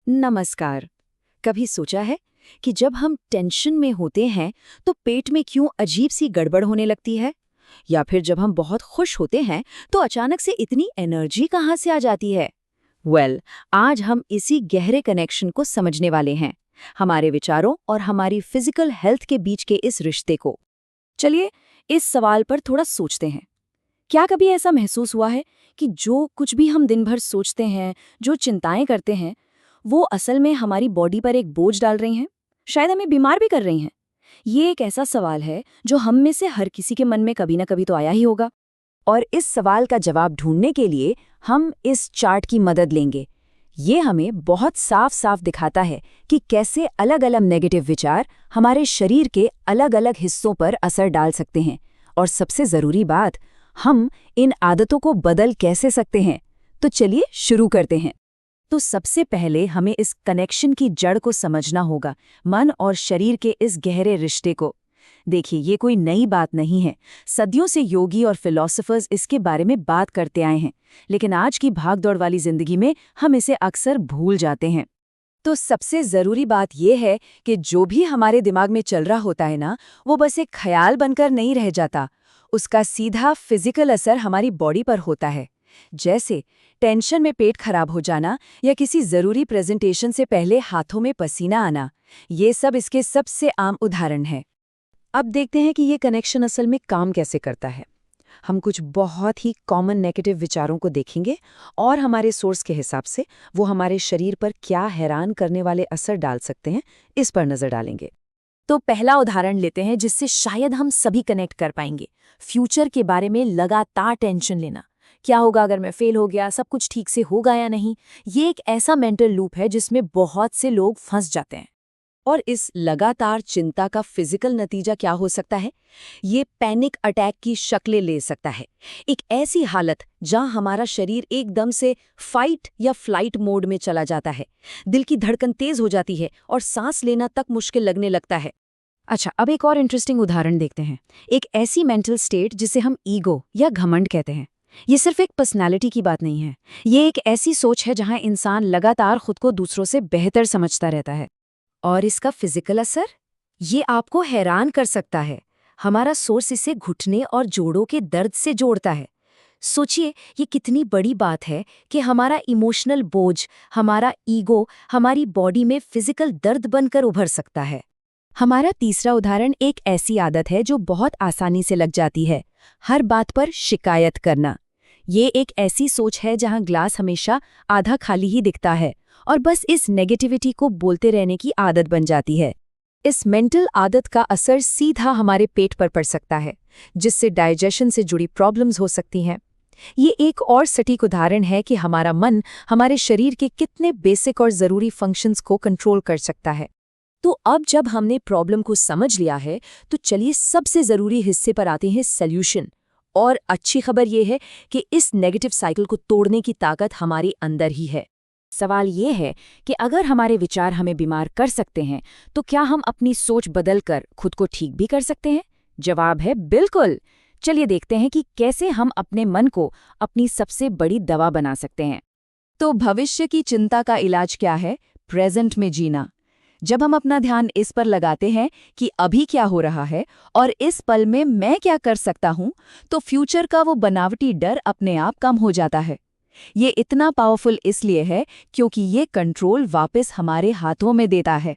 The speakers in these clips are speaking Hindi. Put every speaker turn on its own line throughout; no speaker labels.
नमस्कार। कभी सोचा है कि जब हम टेंशन में होते हैं तो पेट में क्यों अजीब सी गड़बड़ होने लगती है? या फिर जब हम बहुत खुश होते हैं तो अचानक से इतनी एनर्जी कहाँ से आ जाती है? आज हम इसी गहरे कनेक्शन को समझने वाले हैं, हमारे विचारों और हमारी फिजिकल हेल्थ के बीच के इस रिश्ते को। चलिए इस सवाल पर थोड़ा सोचते हैं। क्या कभी ऐसा महसूस हुआ है कि जो कुछ भी हम दिन भर सोचते हैं, जो चिंताएं करते हैं, वो असल में हमारी बॉडी पर एक बोझ डाल रही हैं, शायद हमें बीमार भी कर रही हैं? ये एक ऐसा सवाल है जो हम में से हर किसी के मन में कभी ना कभी तो आया ही होगा। और इस सवाल का जवाब ढूंढने के लिए हम इस चार्ट की मदद लेंगे। ये हमें बहुत साफ साफ दिखाता है कि कैसे अलग अलग नेगेटिव विचार हमारे शरीर के अलग अलग हिस्सों पर असर डाल सकते हैं। और सबसे ज़रूरी बात, हम इन आदतों को बदल कैसे सकते हैं। तो चलिए शुरू करते हैं। तो सबसे पहले हमें इस कनेक्शन की जड़ को समझना होगा, मन और शरीर के इस गहरे रिश्ते को। देखिए, ये कोई नई बात नहीं है। सदियों से योगी और फिलोसोफर्स इसके बारे में बात करते आए हैं, लेकिन आज की भागदौड़ वाली जिंदगी में हम इसे अक्सर भूल जाते हैं। तो सबसे ज़रूरी बात यह है कि जो भी हमारे दिमाग में चल रहा होता है ना, वो बस एक ख्याल बनकर नहीं रह जाता। उसका सीधा फिजिकल असर हमारी बॉडी पर होता है। जैसे टेंशन में पेट खराब हो जाना या किसी ज़रूरी प्रेजेंटेशन से पहले हाथों में पसीना आना, ये सब इसके सबसे आम उदाहरण हैं। अब देखते हैं कि ये कनेक्शन असल में काम कैसे करता है। हम कुछ बहुत ही कॉमन नेगेटिव विचारों को देखेंगे और हमारे सोर्स के हिसाब से वो हमारे शरीर पर क्या हैरान करने वाले असर डाल सकते हैं, इस पर नज़र डालेंगे। तो पहला उदाहरण लेते हैं जिससे शायद हम सभी कनेक्ट कर पाएंगे। फ्यूचर के बारे में लगातार टेंशन लेना। क्या होगा अगर मैं फेल हो गया, सब कुछ ठीक से होगा या नहीं? ये एक ऐसा मेंटल लूप है जिसमें बहुत से लोग फंस जाते हैं। और इस लगातार चिंता का फिजिकल नतीजा क्या हो सकता है? ये पैनिक अटैक की शक्लें ले सकता है। एक ऐसी हालत जहां हमारा शरीर एकदम से फाइट या फ्लाइट मोड में चला जाता है। दिल की धड़कन तेज हो जाती है और सांस लेना तक मुश्किल लगने लगता है। अच्छा, अब एक और इंटरेस्टिंग उदाहरण देखते हैं। एक ऐसी मेंटल स्टेट जिसे हम ईगो या घमंड कहते हैं। ये सिर्फ एक पर्सनैलिटी की बात नहीं है। ये एक ऐसी सोच है जहां इंसान लगातार खुद को दूसरों से बेहतर समझता रहता है। और इसका फिजिकल असर, ये आपको हैरान कर सकता है। हमारा सोर्स इसे घुटने और जोड़ों के दर्द से जोड़ता है। सोचिए, ये कितनी बड़ी बात है कि हमारा इमोशनल बोझ, हमारा ईगो हमारी बॉडी में फिजिकल दर्द बनकर उभर सकता है। हमारा तीसरा उदाहरण एक ऐसी आदत है जो बहुत आसानी से लग जाती है, हर बात पर शिकायत करना। ये एक ऐसी सोच है जहां ग्लास हमेशा आधा खाली ही दिखता है और बस इस नेगेटिविटी को बोलते रहने की आदत बन जाती है। इस मेंटल आदत का असर सीधा हमारे पेट पर पड़ सकता है, जिससे डाइजेशन से जुड़ी प्रॉब्लम्स हो सकती हैं। ये एक और सटीक उदाहरण है कि हमारा मन हमारे शरीर के कितने बेसिक और ज़रूरी फंक्शंस को कंट्रोल कर सकता है। तो अब जब हमने प्रॉब्लम को समझ लिया है, तो चलिए सबसे ज़रूरी हिस्से पर आते हैं, सॉल्यूशन। और अच्छी खबर यह है कि इस नेगेटिव साइकिल को तोड़ने की ताकत हमारे अंदर ही है। सवाल ये है कि अगर हमारे विचार हमें बीमार कर सकते हैं, तो क्या हम अपनी सोच बदलकर खुद को ठीक भी कर सकते हैं? जवाब है बिल्कुल। चलिए देखते हैं कि कैसे हम अपने मन को अपनी सबसे बड़ी दवा बना सकते हैं। तो भविष्य की चिंता का इलाज क्या है? प्रेजेंट में जीना। जब हम अपना ध्यान इस पर लगाते हैं कि अभी क्या हो रहा है और इस पल में मैं क्या कर सकता हूं, तो फ्यूचर का वो बनावटी डर अपने आप कम हो जाता है। ये इतना पावरफुल इसलिए है क्योंकि ये कंट्रोल वापस हमारे हाथों में देता है।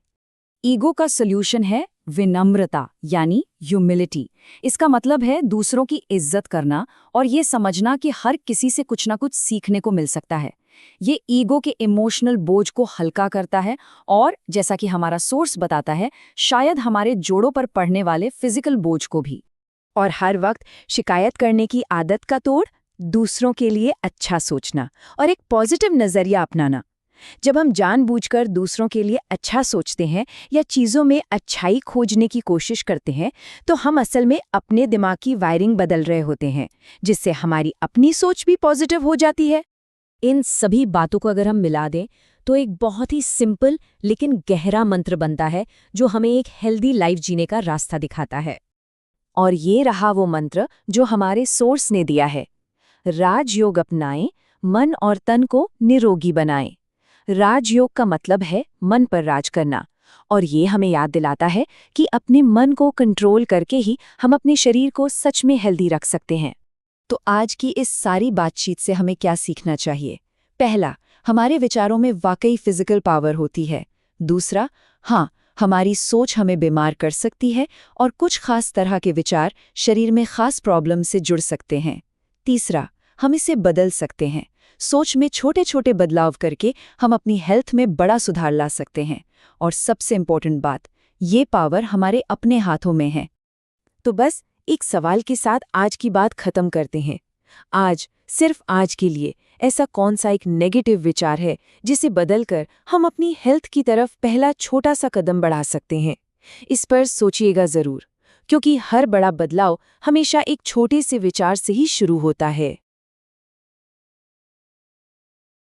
ईगो का सॉल्यूशन है विनम्रता, यानी ह्यूमिलिटी। इसका मतलब है दूसरों की इज्जत करना और ये समझना कि हर किसी से कुछ ना कुछ सीखने को मिल सकता है। ये ईगो के इमोशनल बोझ को हल्का करता है और जैसा कि हमारा सोर्स बताता है, शायद हमारे जोड़ों पर पड़ने वाले फिजिकल बोझ को भी। और हर वक्त शिकायत करने की आदत का तोड़, दूसरों के लिए अच्छा सोचना और एक पॉजिटिव नज़रिया अपनाना। जब हम जानबूझकर दूसरों के लिए अच्छा सोचते हैं या चीज़ों में अच्छाई खोजने की कोशिश करते हैं, तो हम असल में अपने दिमाग की वायरिंग बदल रहे होते हैं, जिससे हमारी अपनी सोच भी पॉजिटिव हो जाती है। इन सभी बातों को अगर हम मिला दें, तो एक बहुत ही सिंपल लेकिन गहरा मंत्र बनता है जो हमें एक हेल्दी लाइफ जीने का रास्ता दिखाता है। और ये रहा वो मंत्र जो हमारे सोर्स ने दिया है। राजयोग अपनाएं, मन और तन को निरोगी बनाएं।
राजयोग का मतलब है मन पर राज करना, और ये हमें याद दिलाता है कि अपने मन को कंट्रोल करके ही हम अपने शरीर को सच में हेल्दी रख सकते हैं।
तो आज की इस सारी बातचीत से हमें क्या सीखना चाहिए? पहला, हमारे विचारों में वाकई फिजिकल पावर होती है। दूसरा, हाँ, हमारी सोच हमें बीमार कर सकती है और कुछ खास तरह के विचार शरीर में खास प्रॉब्लम से जुड़ सकते हैं। तीसरा, हम इसे बदल सकते हैं। सोच में छोटे छोटे बदलाव करके हम अपनी हेल्थ में बड़ा सुधार ला सकते हैं। और सबसे इम्पोर्टेंट बात, ये पावर हमारे अपने हाथों में है। तो बस एक सवाल के साथ आज की बात खत्म करते हैं। आज, सिर्फ आज के लिए, ऐसा कौन सा एक नेगेटिव विचार है जिसे बदलकर हम अपनी हेल्थ की तरफ पहला छोटा सा कदम बढ़ा सकते हैं? इस पर सोचिएगा जरूर, क्योंकि हर बड़ा बदलाव हमेशा एक छोटे से विचार से ही शुरू होता है।